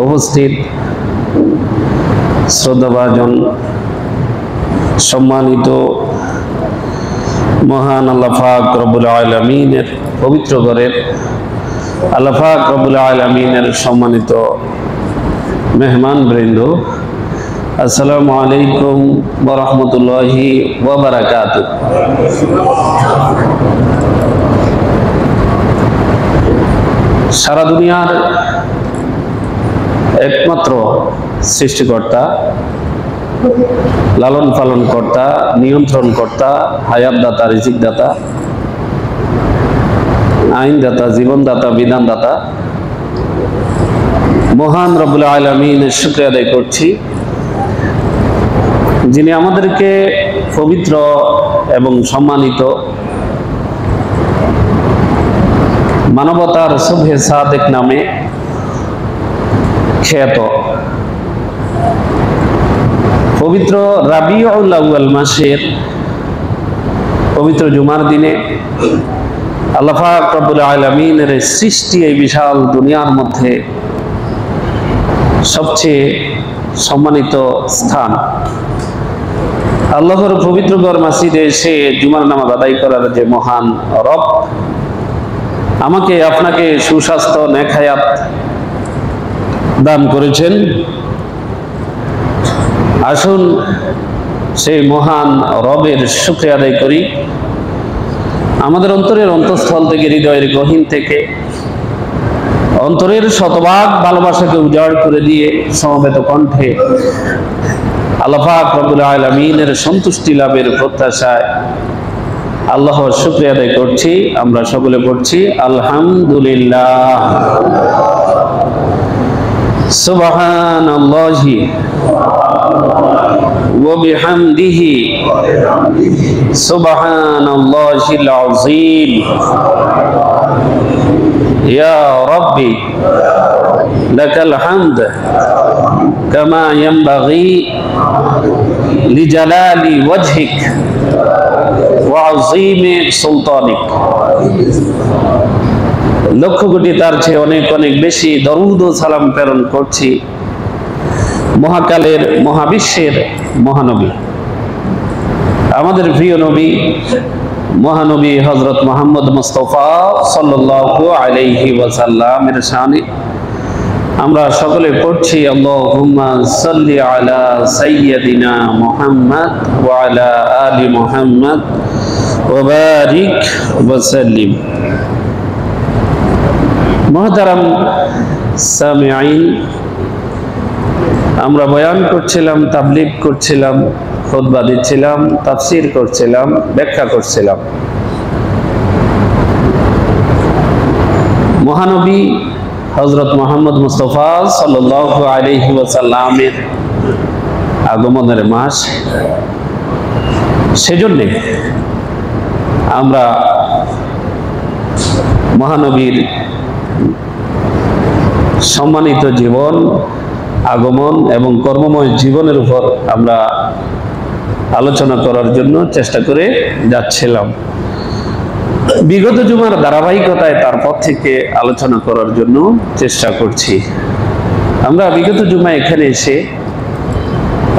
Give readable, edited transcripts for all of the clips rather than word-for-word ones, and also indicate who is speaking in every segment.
Speaker 1: উপস্থিত শ্রদ্ধাভাজন সম্মানিত মহান আল্লাহ পাক রব্বুল আলামিনের পবিত্র ঘরের আল্লাহ পাক রব্বুল আলামিনের সম্মানিত মেহমান বৃন্দ, আসসালামু আলাইকুম ওয়া রাহমাতুল্লাহি ওয়া বারাকাতুহু। সারা দুনিয়ার একমাত্র সৃষ্টিকর্তা, লালন পালন কর্তা, নিয়ন্ত্রণ কর্তা, হায়াত দাতা, রিজিক দাতা, আইন দাতা, জীবন দাতা, বিধান দাতা মহান রব্বুল আলামিনের শুকরিয়া আদায় করছি, যিনি আমাদেরকে পবিত্র এবং সম্মানিত মানবতার সুবহে সাদেক নামে খ্যাত পবিত্র রাবিউল আউয়াল মাসের পবিত্র জুমার দিনে আল্লাহ পাক রব্বুল আলামিনের সৃষ্টি এই বিশাল দুনিয়ার মধ্যে সবচেয়ে সম্মানিত স্থান আল্লাহর পবিত্র ঘর মসজিদে এসে জুমার নামাজ আদায় করার যে মহান রব আমাকে আপনাকে সুস্বাস্থ্য নেক হায়াত দান করেছেন, আসুন সেই মহান রবের শুকরিয়া আদায় করি। আমাদের অন্তরের অন্তঃস্থল থেকে, হৃদয়ের গহীন থেকে, অন্তরের শতভাগ ভালোবাসাকে উজাড় করে দিয়ে সমবেত কণ্ঠে আল্লাহ পাক রব্বুল আলামিনের সন্তুষ্টি লাভের প্রত্যাশায় আল্লাহর শুকরিয়া আদায় করছি। আমরা সকলে পড়ছি আলহামদুলিল্লাহ। সুবহানাল্লাহি ওয়া বিহামদিহি সুবহানাল্লাহিল আযীম। ইয়া রাব্বি লাকাল হামদ কামা ইয়ানবাগি লিজালালি ওয়াজহিক ওয়া আযীমি সুলতানিক। লক্ষ কোটি তার চেয়ে অনেক অনেক বেশি দরুদ ও সালাম প্রেরণ করছি মহাকালের, মহাবিশ্বের মহানবী, আমাদের প্রিয় নবী মহানবী হযরত মুহাম্মদ মুস্তাফা সাল্লাল্লাহু আলাইহি ওয়াসাল্লামের শানে আমরা সকলে পড়ছি আল্লাহুম্মা সাল্লি আলা সাইয়্যিদিনা মুহাম্মদ ওয়া আলা আলি মুহাম্মদ ওয়া বারিক ওয়া সাল্লিম। মুহতারাম সামিঈন, আমরা বয়ান করছিলাম, তাবলীগ করছিলাম, খুতবা দিচ্ছিলাম, তাফসীর করছিলাম, ব্যাখ্যা করছিলাম। মহানবী হযরত মুহাম্মদ মুস্তাফা সাল্লাল্লাহু আলাইহি ওয়াসাল্লামের আগমনের মাস, সেজন্যে আমরা মহানবীর সম্মানিত জীবন, আগমন এবং কর্মময় জীবনের উপর আমরা আলোচনা করার জন্য চেষ্টা করে যাচ্ছিলাম। বিগত জুমার ধারাবাহিকতায় তারপর থেকে আলোচনা করার জন্য চেষ্টা করছি। আমরা বিগত জুমা এখানে এসে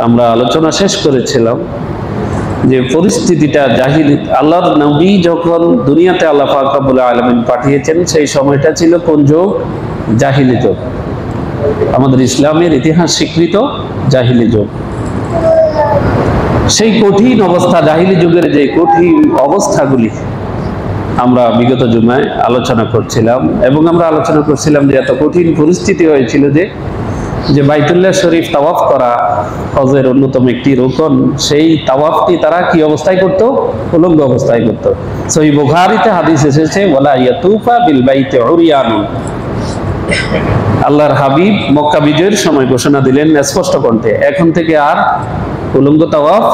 Speaker 1: আমরা আলোচনা শেষ করেছিলাম যে পরিস্থিতিটা জাহিলিয়ত, আল্লাহর নবী যখন দুনিয়াতে আল্লাহ পাক রব্বুল আলামিন পাঠিয়েছেন সেই সময়টা ছিল কোন যুগ? জাহিলি যুগ, আমাদের ইসলামের ইতিহাস স্বীকৃত জাহিলি যুগ। সেই কঠিন অবস্থা, জাহিলি যুগের যে কঠিন অবস্থাগুলি আমরা বিগত জুমায় আলোচনা করছিলাম, এবং আমরা আলোচনা করছিলাম যে এত কঠিন পরিস্থিতি হয়েছিল যে বাইতুল্লাহ শরীফ তাওয়াফ করা হজের অন্যতম একটি রুকন, সেই তাওয়াফটি তারা কি অবস্থায় করত? উলঙ্গ অবস্থায় করত। সহিহ বুখারীতে হাদিস এসেছে ওয়ালা ইয়াতুফা বিল বাইতি উরিয়ানুন। আল্লাহর হাবিব মক্কা বিজয়ের সময় ঘোষণা দিলেন স্পষ্ট কণ্ঠে, এখন থেকে আর উলঙ্গ তাওয়াফ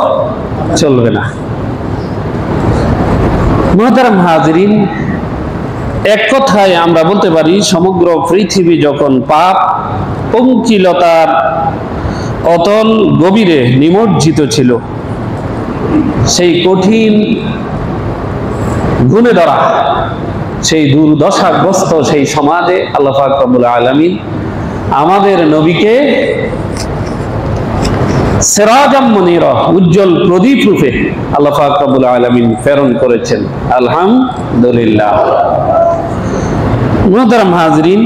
Speaker 1: চলবে না। মুহতারাম হাজিরিন, এক কথায় আমরা বলতে পারি সমগ্র পৃথিবী যখন পাপ পঙ্কিলতার অতল গভীরে নিমজ্জিত ছিল, সেই কঠিন গুণে ধরা সেই দুর্দশাগ্রস্ত সেই সমাজে আল্লাহ পাক রব্বুল আলামিন আমাদের নবীকে সিরাজাম মুনীরা, উজ্জ্বল প্রদীপ রূপে আল্লাহ পাক রব্বুল আলামিন প্রেরণ করেছেন। আলহামদুলিল্লাহ। মুহতারাম হাজরিন,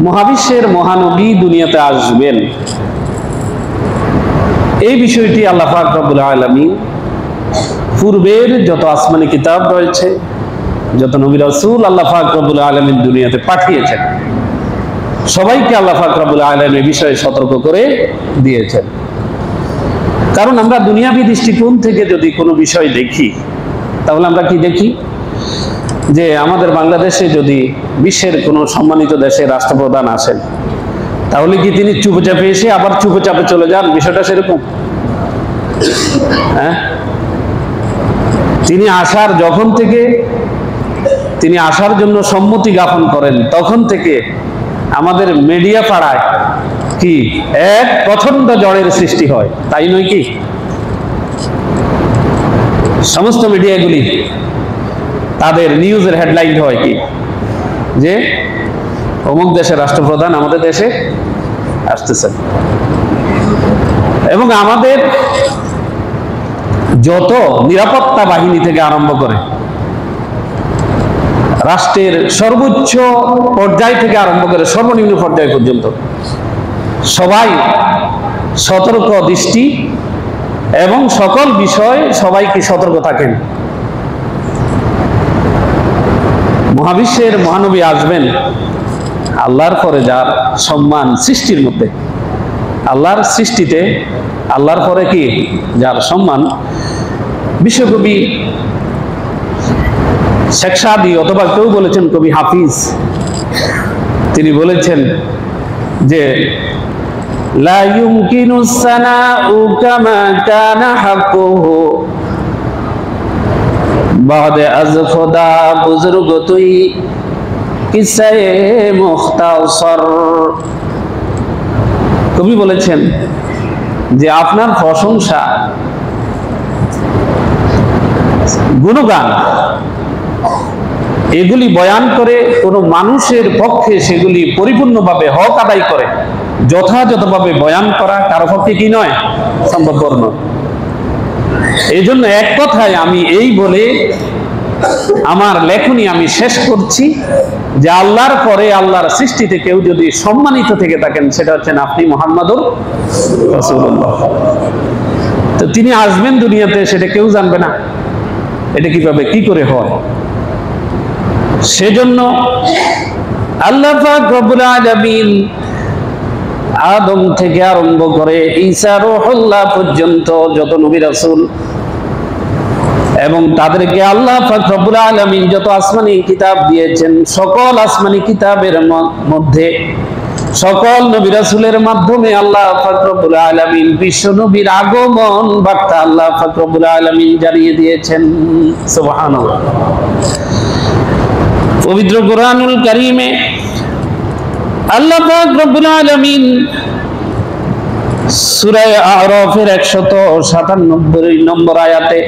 Speaker 1: মহাবিশ্বের মহানবী দুনিয়াতে আসবেন, এই বিষয়টি আল্লাহ পাক রব্বুল আলামিন পূর্বের যত আসমানি কিতাব রয়েছে, যত নবী রাসূল আল্লাহ পাক রব্বুল আলামিন দুনিয়াতে পাঠিয়েছেন, সবাইকে আল্লাহ পাক রব্বুল আলামিন এই বিষয়ে সতর্ক করে দিয়েছেন। কারণ আমরা দুনিয়াবী দৃষ্টিকোণ থেকে যদি কোনো বিষয় দেখি, তাহলে আমরা কি দেখি যে আমাদের বাংলাদেশে যদি বিশ্বের কোনো সম্মানিত দেশের রাষ্ট্রপ্রধান আসেন, তাহলে কি তিনি চুপচাপে এসে আবার চুপচাপে চলে যান? বিষয়টা সেরকম? হ্যাঁ, তিনি আসার জন্য সম্মতি জ্ঞাপন করেন, তখন থেকে আমাদের মিডিয়া পাড়ায় কি এক প্রচন্ড ঝড়ের সৃষ্টি হয়, তাই নয় কি? সমস্ত মিডিয়াগুলি তাদের নিউজের হেডলাইন হয় কি যে অমুক দেশের রাষ্ট্রপ্রধান আমাদের দেশে আসতেছেন। এবং আমাদের যত নিরাপত্তা বাহিনী থেকে আরম্ভ করে রাষ্ট্রের সর্বোচ্চ পর্যায় থেকে আরম্ভ করে সর্বনিম্ন পর্যায় পর্যন্ত সবাই সতর্ক দৃষ্টি এবং সকল বিষয় সবাইকে সতর্ক থাকেন। মহাবিশ্বের মহানবী আসবেন, আল্লাহর পরে যার সম্মান সৃষ্টির মধ্যে, আল্লাহর সৃষ্টিতে আল্লাহর পরে কি যার সম্মান, বিশ্বকবি শেখ সাদী অথবা কেউ বলেছেন কবি হাফিজ, তিনি বলেছেন যে লা ইউমকিনু সানাউ কামা কানা হাক্কুহু বাদে আজ খোদা বুজুর্গ তুই কিসায়ে মুখতাসর। কবি বলেছেন যে আপনার প্রশংসা, গুণগান এগুলি বয়ান করে কোনো মানুষের পক্ষে সেগুলি পরিপূর্ণভাবে হক আদায় করে যথাযথভাবে বয়ান করা কারো পক্ষে কি নয়, সম্ভবপর নয়। এই জন্য এক কথায় আমি এই বলে আমার লেখনী আমি শেষ করছি যে আল্লাহর পরে আল্লাহর সৃষ্টিতে কেউ যদি সম্মানিত থেকে থাকেন, সেটা হচ্ছেন আপনি মুহাম্মদুর রাসূলুল্লাহ। তো তিনি আসবেন দুনিয়াতে, সেটা কেউ জানবে না, এটা কিভাবে কি করে হয়। সেজন্য আল্লাহ পাক রব্বুল আলামিন আদম থেকে আরম্ভ করে ঈসা রূহুল্লাহ পর্যন্ত যত নবী রাসূল এবং তাদেরকে আল্লাহ পাক রব্বুল আলামিন যত আসমানি কিতাব দিয়েছেন, সকল আসমানি কিতাবের মধ্যে সকল নবী রাসূলের মাধ্যমে আল্লাহ পাক রব্বুল আলামিন বিশ্ব নবীর আগমন বার্তা আল্লাহ পাক রব্বুল আলামিন জানিয়ে দিয়েছেন। সুবহানাল্লাহ। পবিত্র কোরআনুল কারীমে আল্লাহ পাক রব্বুল আলামিন সূরা আরাফের 157 নম্বর আয়াতে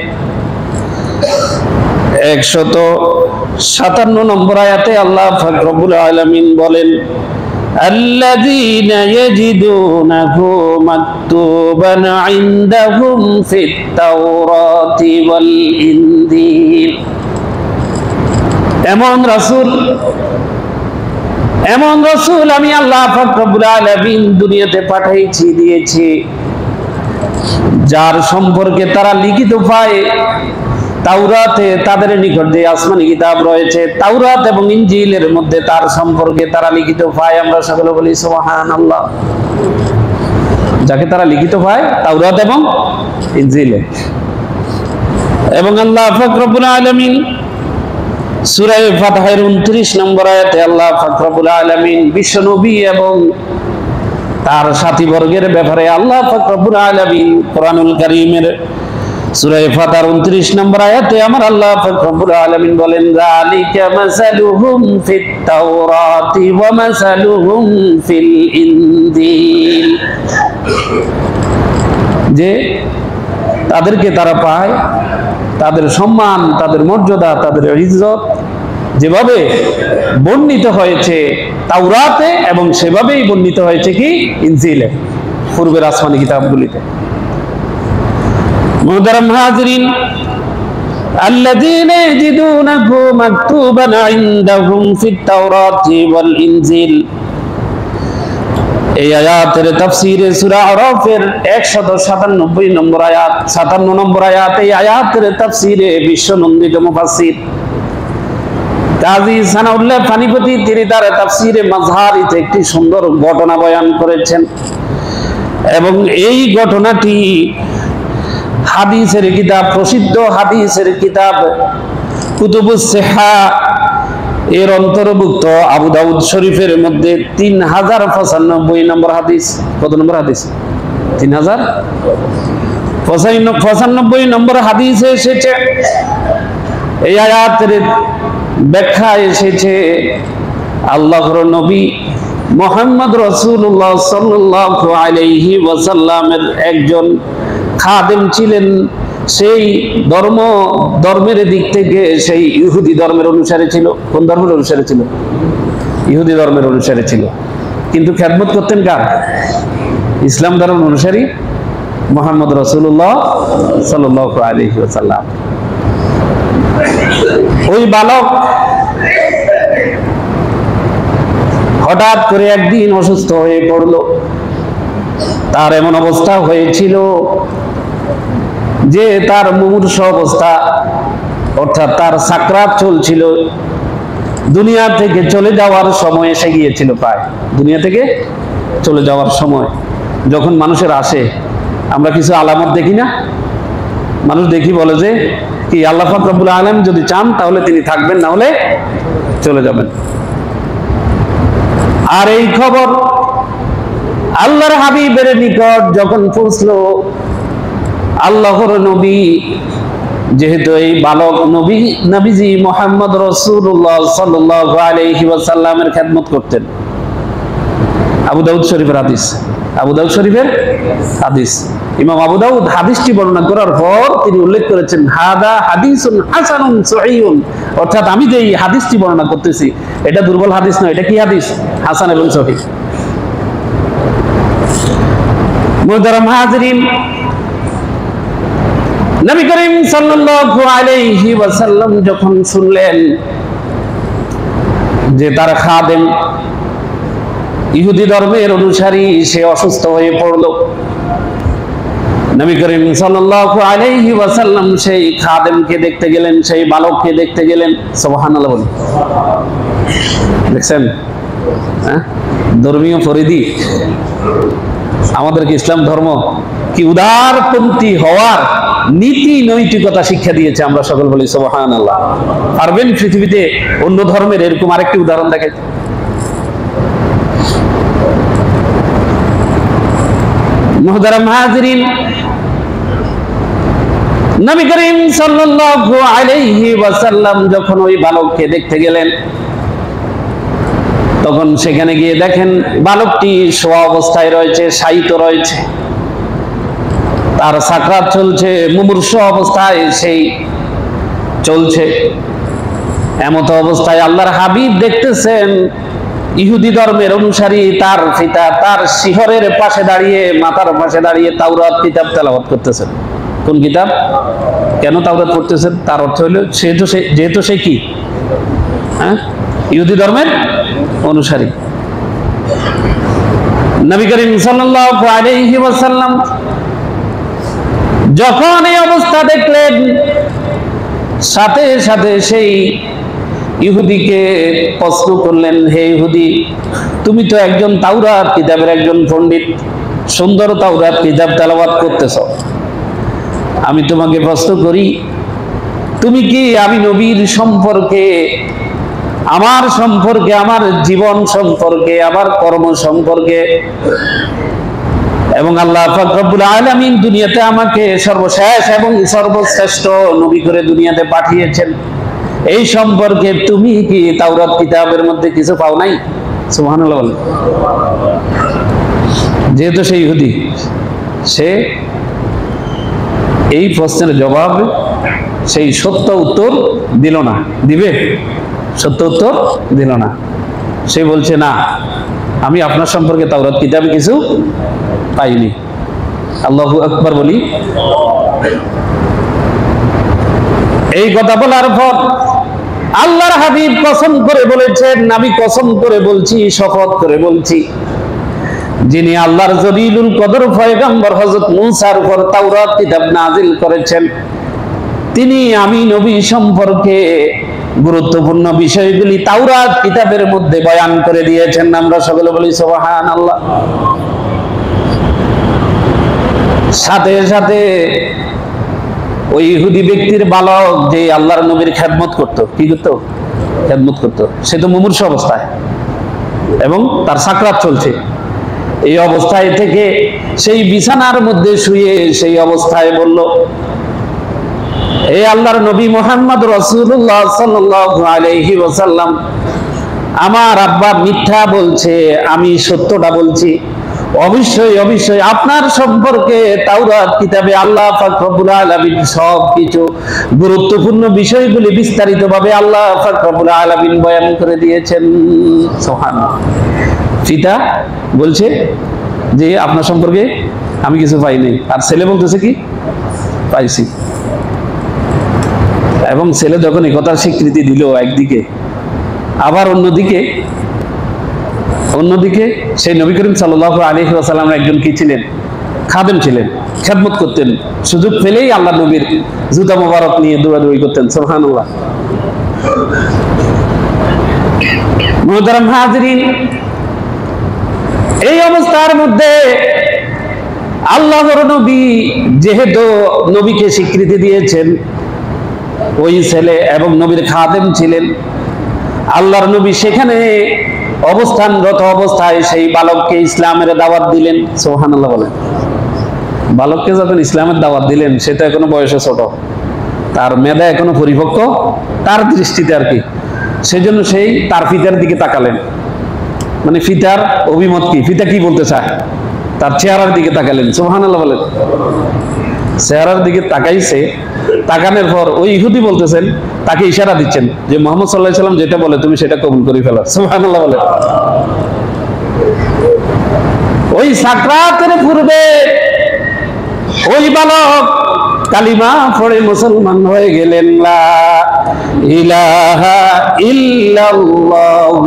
Speaker 1: 157 নম্বর আয়াতে আল্লাহ পাক রব্বুল আলামিন বলেন, আল্লাযীনা ইয়াজিদুনাহু মাকতুবান ইনদাহুম ফিত তাওরাতি ওয়াল ইনজিল। এমন রাসূল আমি আল্লাহ পাক রব্বুল আলামিন দুনিয়াতে পাঠাইছি, দিয়েছি, যার সম্পর্কে তারা লিখিত পায় তাওরাতে, তাদের নিকট যে আসমানি কিতাব রয়েছে তাওরাত এবং ইনজিলের মধ্যে তার সম্পর্কে তারা লিখিত পায়। আমরা সকলে বলি সুবহানাল্লাহ। যাকে তারা লিখিত পায় তাওরাত এবং ইনজিলে। এবং আল্লাহ পাক রব্বুল আলামিন সূরা ফাতহের 29 নম্বর আয়াতে আল্লাহ পাক রব্বুল আলামিন বিশ্ব নবী এবং তার সাথীবর্গের ব্যাপারে আল্লাহ পাক রব্বুল আলামিন কোরআনুল কারীমের সূরা ফাতর 29 নম্বর আয়াতে আমার আল্লাহ পাক রব্বুল আলামিন বলেন, যালিকা মাসালুহুম ফিত তাওরাতি ওয়া মাসালুহুম ফিল ইনজিল। যে তাদেরকে তারা পায়, তাদের সম্মান, তাদের মর্যাদা, তাদের ইজ্জত যেভাবে বর্ণিত হয়েছে তাওরাতে এবং সেভাবেই বর্ণিত হয়েছে কি ইনজিলে, পূর্বের আসমানি কিতাবগুলিতে। মুহতারাম হাজিরিন, الذين يجدونه مكتوبا عندهم في التوراة والإنجيل। এই আয়াতের তাফসীরে সূরা আরাফের 197 নম্বর আয়াত, 57 নম্বর আয়াত, এই আয়াতের তাফসীরে বিশ্বনন্দিত মুফাসসির কাজী সানাউল্লাহ ফানিপতি তিনি তার তাফসীরে মাজহারিতে একটি সুন্দর ঘটনা বয়ান করেছেন, এবং এই ঘটনাটি হাদিসের কিতাব, প্রসিদ্ধ হাদিসের কিতাব কুতুবুস সিহা এর অন্তর্ভুক্ত আবু দাউদ শরীফের মধ্যে 3095 নম্বর হাদিস। কত নম্বর হাদিস? 3095 নম্বর হাদিসে এসেছে, এই আয়াতের ব্যাখ্যা এসেছে আল্লাহর নবী মুহাম্মদ রাসূলুল্লাহ সাল্লাল্লাহু আলাইহি ওয়াসাল্লামের একজন খাদেম ছিলেন। সেই ধর্মের দিক থেকে সেই ইহুদি ধর্মের অনুসারে ছিল। কোন ধর্মের অনুসারে ছিল? ইহুদি ধর্মের অনুসারে ছিল, কিন্তু খেদমত করতেন কার? ইসলাম ধর্মের অনুসারী মুহাম্মদ রাসূলুল্লাহ সাল্লাল্লাহু আলাইহি ওয়াসাল্লাম। ওই বালক হঠাৎ করে একদিন অসুস্থ হয়ে পড়ল। তার এমন অবস্থা হয়েছিল যে তার মুমূর্ষ অবস্থা, অর্থাৎ তার সাকরাত চলছিল, দুনিয়া থেকে চলে যাওয়ার সময় এসে গিয়েছিল। প্রায় দুনিয়া থেকে চলে যাওয়ার সময় যখন মানুষের আসে, আমরা কিছু আলামত দেখি না? মানুষ দেখি বলে যে কি আল্লাহ পাক রব্বুল আলামিন যদি চান তাহলে তিনি থাকবেন, না হলে চলে যাবেন। আর এই খবর আল্লাহর হাবিবের নিকট যখন পৌঁছলো, আল্লাহর নবী যেহেতু এই বালক নবীজি মুহাম্মদ রাসূলুল্লাহ সাল্লাল্লাহু আলাইহি ওয়াসাল্লামের খেদমত করতেন। আবু দাউদ শরীফের হাদিস, আবু দাউদ শরীফের হাদিস। ইমাম আবু দাউদ হাদিসটি বর্ণনা করার পর তিনি উল্লেখ করেছেন হাদা হাদিসুন হাসানুন সহিহুন, অর্থাৎ আমি যে এই হাদিসটি বর্ণনা করতেছি এটা দুর্বল হাদিস নয়, এটা কি হাদিস? হাসান এবং সহিহ। মুহতারাম হাজিরিন, নবী করিম সাল্লাল্লাহু আলাইহি ওয়াসাল্লাম যখন শুনলেন যে তার খাদেম ইহুদি ধর্মের অনুসারী সে অসুস্থ হয়ে পড়ল, নবী করিম সাল্লাল্লাহু আলাইহি ওয়াসাল্লাম সেই খাদেমকে দেখতে গেলেন, সেই বালককে দেখতে গেলেন। সুবহানাল্লাহ বলেন। দেখছেন ধর্মীয় পরিধি, আমাদেরকে ইসলাম ধর্ম কি উদারপন্থী হওয়ার নীতি নৈতিকতা শিক্ষা দিয়েছে। আমরা সকল বলি সুবহানাল্লাহ। পারবেন পৃথিবীতে অন্য ধর্মের এরকম আরেকটি উদাহরণ দেখে? মুহতারাম হাজিরিন, নবী করিম সাল্লাল্লাহু আলাইহি ওয়াসাল্লাম যখন ওই বালককে দেখতে গেলেন, তখন সেখানে গিয়ে দেখেন বালকটি শোয়া অবস্থায় রয়েছে, শায়িত রয়েছে, তার সাকরাত চলছে, মুমূর্ষ অবস্থায় সেই চলছে। এমত অবস্থায় আল্লাহর হাবিব দেখতেছেন ইহুদি ধর্মের অনুসারী তার পিতা তার শিহরের পাশে দাঁড়িয়ে, মাথার পাশে দাঁড়িয়ে তাওরাত কিতাব তেলাওয়াত করতেছেন। কোন কিতাব? কেন তাওরাত পড়তেছেন? তার অর্থ হলো যেহেতু সে কি ইহুদি ধর্মের অনুসারী। নবী করিম সাল্লাল্লাহু আলাইহি ওয়াসাল্লাম যখন এই অবস্থা দেখলেন, সাথে সাথে সেই ইহুদিকে প্রশ্ন করলেন, হে ইহুদি, তুমি তো একজন তাওরাত কিতাবের একজন পণ্ডিত, সুন্দর তাওরাত কিতাব তেলাওয়াত করতেছ, আমি তোমাকে প্রশ্ন করি, তুমি কি আমি নবীর সম্পর্কে, আমার সম্পর্কে, আমার জীবন সম্পর্কে, আমার কর্ম সম্পর্কে এবং আল্লাহ পাক রব্বুল আলামিন দুনিয়াতে আমাকে সর্বশেষ এবং সর্বশ্রেষ্ঠ নবী করে দুনিয়াতে পাঠিয়েছেন, এই সম্পর্কে তুমি কি তাওরাত কিতাবের মধ্যে কিছু পাও নাই? সুবহানাল্লাহ। যেহেতু সেই ইহুদি, সে এই প্রশ্নের জবাব সেই সত্য উত্তর দিল না। দিবে? সত্য উত্তর দিল না। সে বলছে না, আমি আপনার সম্পর্কে তাওরাত কিতাবে কিছু পাইনি। আল্লাহু আকবার বলি। এই কথা বলার পর আল্লাহর হাবিব কসম করে বলেছেন, আমি কসম করে বলছি, শপথ করে বলছি, যিনি আল্লাহর জলিলুল কদর পয়গম্বর হযরত মূসার উপর তাওরাত কিতাব নাজিল করেছেন, তিনি আমি নবী সম্পর্কে গুরুত্বপূর্ণ বিষয়গুলি তাওরাত কিতাবের মধ্যে বয়ান করে দিয়েছেন। আমরা সকলে বলি সুবহানাল্লাহ। সাথে সাথে ওই ইহুদি ব্যক্তির বালক যে আল্লাহর নবীর খেদমত করত, কি করত? খেদমত করত। সে তো মুমূর্ষু অবস্থায় এবং তার সাকরাত চলছে। এই অবস্থায় থেকে সেই বিছানার মধ্যে শুয়ে সেই অবস্থায় বলল, হে আল্লাহর নবী মুহাম্মদ রাসূলুল্লাহ সাল্লাল্লাহু আলাইহি ওয়াসাল্লাম, আমার আব্বা মিথ্যা বলছে, আমি সত্যটা বলছি। অবশ্যই অবশ্যই আপনার সম্পর্কে তাওরাত কিতাবে আল্লাহ পাক রব্বুল আলামিন সবকিছু গুরুত্বপূর্ণ বিষয়গুলি বিস্তারিতভাবে আল্লাহ পাক রব্বুল আলামিন বয়ান করে দিয়েছেন। সুবহানাল্লাহ। পিতা বলছে যে আপনার সম্পর্কে আমি কিছু পাই নাই, আর ছেলে বলতেছে কি পাইছি। এবং ছেলে যখন এই কথার স্বীকৃতি দিল একদিকে, আবার অন্যদিকে সেই নবী করিম সাল্লাল্লাহু আলাইহি ওয়াসাল্লামের একজন কি ছিলেন? খাদেম ছিলেন, খেদমত করতেন। সুযোগ পেলেই আল্লাহ নবীর জুতা মোবারক নিয়ে দৌড়াদৌড়ি করতেন। সুবহানাল্লাহ। মুহতারাম হাজিরিন, এই অবস্থার মধ্যে আল্লাহর নবী যেহেতু নবীকে স্বীকৃতি দিয়েছেন, ওই ছেলে এবং নবীর খাদেম ছিলেন, আল্লাহর নবী সেখানে অবস্থানরত অবস্থায় সেই বালককে ইসলামের দাওয়াত দিলেন। সুবহানাল্লাহ বলেন। বালককে যখন ইসলামের দাওয়াত দিলেন, সেটা এখনো বয়সে ছোট, তার মেধা এখনো পরিপক্ক তার দৃষ্টিতে আর কি। সেজন্য সেই তার পিতার দিকে তাকালেন, মানে পিতার অভিমত কি, পিতা কি বলতে চায়, তার চেহারার দিকে তাকালেন। সুবহানাল্লাহ বলেন। চেহারার দিকে তাকাইছে, তাকানোর পর ওই ইহুদি বলতেছেন, তাকে ইশারা দিচ্ছেন যে মুহাম্মদ সাল্লাল্লাহু আলাইহি ওয়াসাল্লাম যেটা বলে তুমি সেটা কবুল করে ফেলো। সুবহানাল্লাহ বলেন। ওই সাকরাতের পূর্বে ওই বালক কালিমা পড়ে মুসলমান হয়ে গেলেন। লা ইলাহা ইল্লাল্লাহ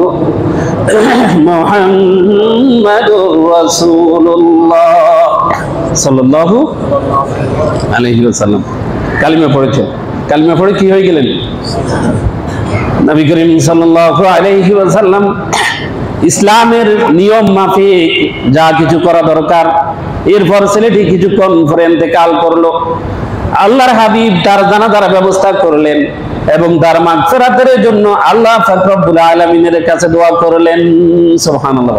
Speaker 1: মুহাম্মাদুর রাসূলুল্লাহ সাল্লাল্লাহু আলাইহি ওয়াসাল্লাম কালিমা পড়েছেন। কালিমা পড়ে কি হয়ে গেলেন? নবী করিম সাল্লাল্লাহু আলাইহি ওয়াসাল্লাম ইসলামের নিয়ম মাফিক যা কিছু করা দরকার, এরপর ছেলেটি কিছুক্ষণ পরে ইন্তেকাল করলো। আল্লাহর হাবিব তার জানাজার ব্যবস্থা করলেন এবং তার মাগফিরাতের জন্য আল্লাহ পাক রব্বুল আলামিনের কাছে দোয়া করলেন। সুবহানাল্লাহ।